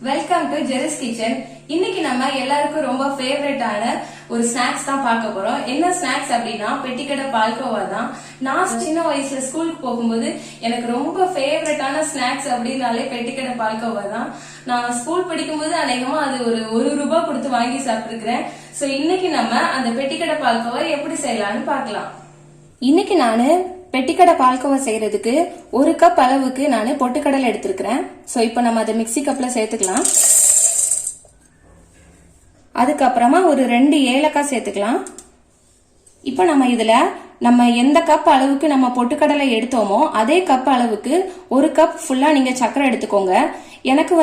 Welcome to Jerry's kitchen. இன்னைக்கு நம்ம எல்லாருக்கும் ரொம்ப ஃபேவரட்டான ஒரு ஸ்நாக்ஸ் தான் பார்க்க போறோம். என்ன ஸ்நாக்ஸ் அப்படின்னா பெட்டிக்கடை பால்கோவா தான். நான் சின்ன வயசுல ஸ்கூலுக்கு போகும்போது எனக்கு ரொம்ப ஃபேவரட்டான ஸ்நாக்ஸ் அப்படின்னாலே பெட்டிக்கடை பால்கோவா தான். நான் ஸ்கூல் படிக்கும்போது அநேகமா அது ஒரு ரூபாய் கொடுத்து வாங்கி சாப்பிட்டுருக்கிறேன். சோ இன்னைக்கு நம்ம அந்த பெட்டிக்கடை பால்கோவா எப்படி செய்யலாம்னு பார்க்கலாம். இன்னைக்கு நானு பெட்டிக்கடை பால்கோவா செய்யறதுக்கு 1 கப் அளவுக்கு நான் பொட்டுக்கடலை எடுத்திருக்கிறேன். சோ இப்போ நம்ம அதை மிக்ஸி கப்ல சேர்த்துக்கலாம். அதுக்கப்புறமா ஒரு 2 ஏலக்காய் சேர்த்துக்கலாம். இப்போ நம்ம எந்த கப் அளவுக்கு நம்ம பொட்டுக்கடலை எடுத்தோமோ அதே கப் அளவுக்கு 1 கப் ஃபுல்லா நீங்க சர்க்கரை எடுத்துக்கோங்க. எனக்கு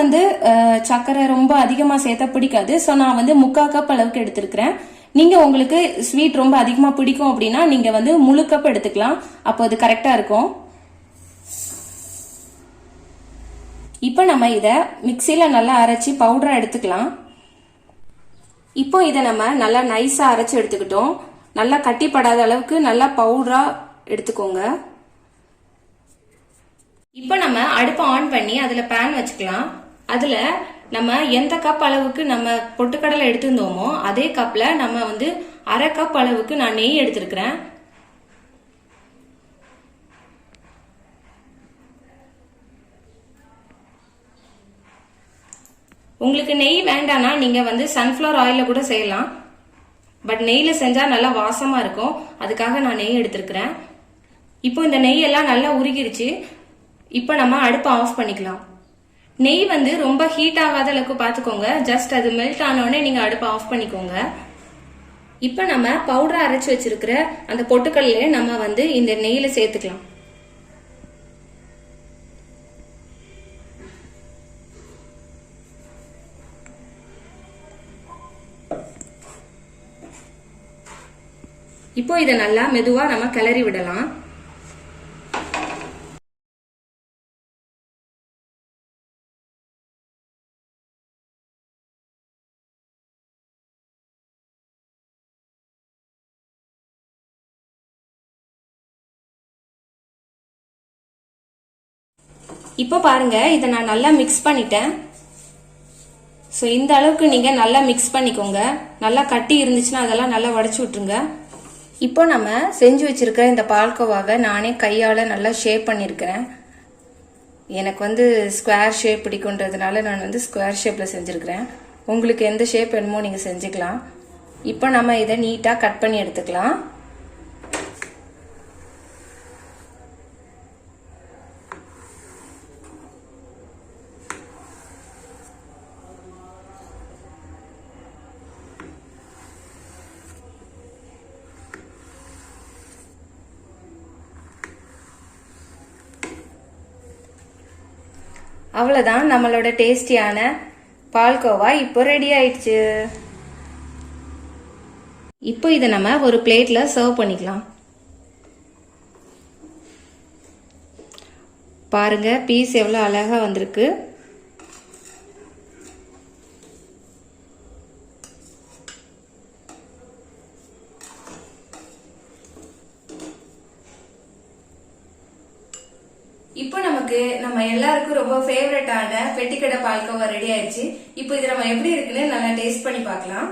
சர்க்கரை ரொம்ப அதிகமா சேர்த்தா பிடிக்காது. சோ நான் 3/4 கப் அளவுக்கு எடுத்திருக்கிறேன். நீங்க உங்களுக்கு ஸ்வீட் ரொம்ப அதிகமா பிடிக்கும் அப்படின்னா நீங்க முழு கப் எடுத்துக்கலாம். அப்போ அது கரெக்டா இருக்கும். இப்போ நம்ம இத மிக்சில நல்லா அரைச்சி பவுடரா எடுத்துக்கலாம். இப்போ இத நம்ம நல்லா நைஸா அரைச்சு எடுத்துக்கிட்டோம். நல்லா கட்டிப்படாத அளவுக்கு நல்லா பவுடரா எடுத்துக்கோங்க. இப்போ நம்ம அடுப்பை ஆன் பண்ணி அதுல பேன் வச்சுக்கலாம். அதுல நம்ம எந்த கப் அளவுக்கு நம்ம பொட்டுக்கடலை எடுத்திருந்தோமோ அதே கப்ல நம்ம 1/2 கப் அளவுக்கு நான் நெய் எடுத்திருக்கிறேன். உங்களுக்கு நெய் வேண்டாம்னா நீங்க சன்ஃபிளவர் ஆயில கூட செய்யலாம். பட் நெய்ல செஞ்சா நல்லா வாசமா இருக்கும். அதுக்காக நான் நெய் எடுத்திருக்கிறேன். இப்போ இந்த நெய் எல்லாம் நல்லா உருகிருச்சு. இப்போ நம்ம அடுப்பை ஆஃப் பண்ணிக்கலாம். நெய் ரொம்ப ஹீட் ஆகாத அளவுக்கு பாத்துக்கோங்க. ஜஸ்ட் அது மெல்ட் ஆனோடனே நீங்க அடுப்பை ஆஃப் பண்ணிக்கோங்க. இப்ப நம்ம பவுடரா அரைச்சு வச்சிருக்கிற அந்த பொட்டுக்கடலையை நம்ம இந்த நெய்ல சேர்த்துக்கலாம். இப்போ இதை நல்லா மெதுவா நம்ம கிளறி விடலாம். இப்போ பாருங்க, இதை நான் நல்லா மிக்ஸ் பண்ணிட்டேன். ஸோ இந்த அளவுக்கு நீங்க நல்லா மிக்ஸ் பண்ணிக்கோங்க. நல்லா கட்டி இருந்துச்சுன்னா அதெல்லாம் நல்லா உடைச்சு விட்டுருங்க. இப்போ நம்ம செஞ்சு வச்சிருக்கிற இந்த பால்கோவாவை நானே கையால நல்லா ஷேப் பண்ணிருக்கிறேன். எனக்கு ஸ்கொயர் ஷேப் பிடிக்குன்றதுனால நான் ஸ்கொயர் ஷேப்ல செஞ்சிருக்கிறேன். உங்களுக்கு எந்த ஷேப் வேணுமோ நீங்க செஞ்சுக்கலாம். இப்போ நம்ம இதை நீட்டா கட் பண்ணி எடுத்துக்கலாம். அவ்வளவுதான், நம்மளோட டேஸ்டியான பால்கோவா இப்போ ரெடி ஆயிடுச்சு. இப்போ இதை நம்ம ஒரு பிளேட்ல சர்வ் பண்ணிக்கலாம். பாருங்க, பீஸ் எவ்வளவு அழகா வந்திருக்கு. இப்போ நம்ம எல்லாருக்கும் ரொம்ப ஃபேவரட்டான பெட்டிக்கடை பால்கோவா ரெடி ஆயிடுச்சு. இப்போ இது நம்ம எப்படி இருக்குன்னு நல்லா டேஸ்ட் பண்ணி பார்க்கலாம்.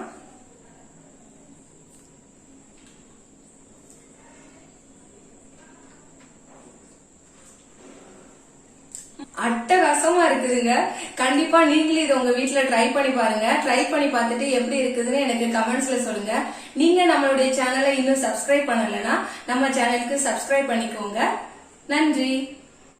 அட்டகாசமா இருக்குதுங்க. கண்டிப்பா நீங்களும் இது உங்க வீட்டுல ட்ரை பண்ணி பாருங்க. ட்ரை பண்ணி பார்த்துட்டு எப்படி இருக்குதுன்னு எனக்கு கமெண்ட்ஸ்ல சொல்லுங்க. நீங்க நம்மளுடைய சேனலை இன்னும் சப்ஸ்கிரைப் பண்ணலன்னா நம்ம சேனலுக்கு சப்ஸ்கிரைப் பண்ணிக்கோங்க. நன்றி.